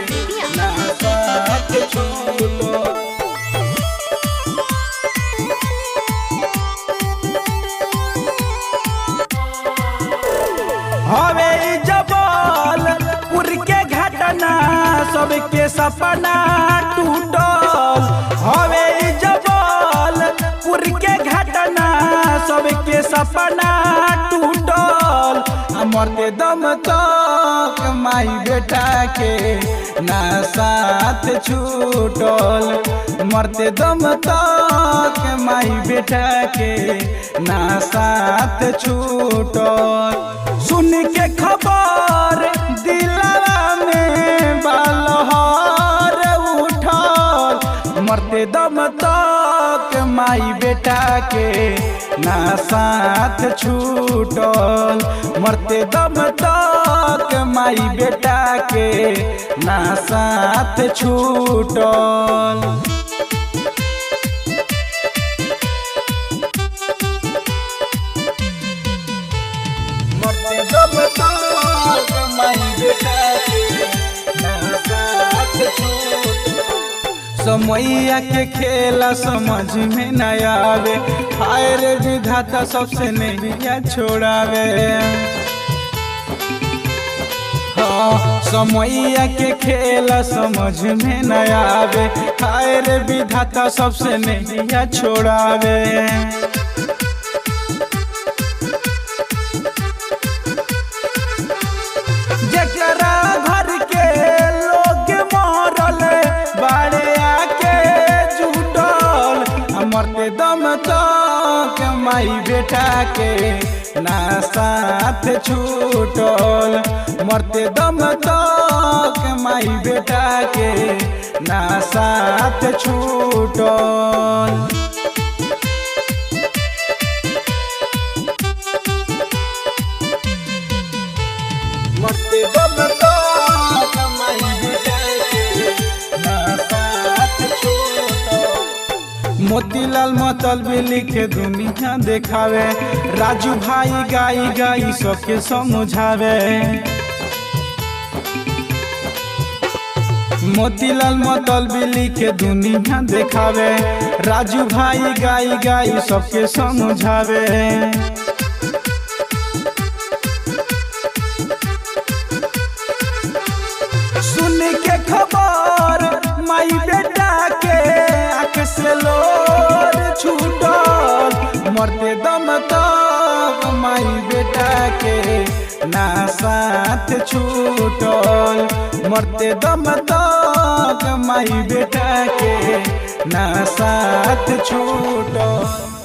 ना साथ छूटल। हवे जबलपुर के घटना सबके सपना टूटल। हवे जबलपुर के घटना सबके सपना टूटल। मरते दम तक माई बेटा के ना साथ छूटल। मरते दम तक माई बेटा के ना साथ छूटल। सुन के खबर दिलवा में बालहर उठल। मरते दम तक माई बेटा के ना साथ छूटल। मरते दम तक माई बेटा के ना साथ छूटल। मरते दम तक माई बेटा के ना साथ छूटल। समैया के खेला समझ में न आवे, हाय रे विधाता सबसे नैया छोड़ावे। हाँ समैया के खेला समझ में न आवे, हाय रे विधाता सबसे नैया छोड़ावे। जकरा घर के लोग मरल बाड़े आके जुटल। मरते दम तक माई बेटा के ना साथ छूटल। मरते दम तक माई बेटा के ना साथ छूटल। मरते दम तक माई बेटा के ना साथ छूटल। मोतीलाल मतलबी लिखे दुनिया देखावे, राजू भाई गाई गाई सबके समझावे। मोतीलाल मतलबी लिखे दुनिया देखावे, राजू भाई गाई गाई सबके समझावे। सुन के खबर माई बेटा के आँख से लोर छूटल। मरते दम तक माई बेटा के ना साथ छूटल। मरते दम तक माई बेटा के ना साथ छूटल।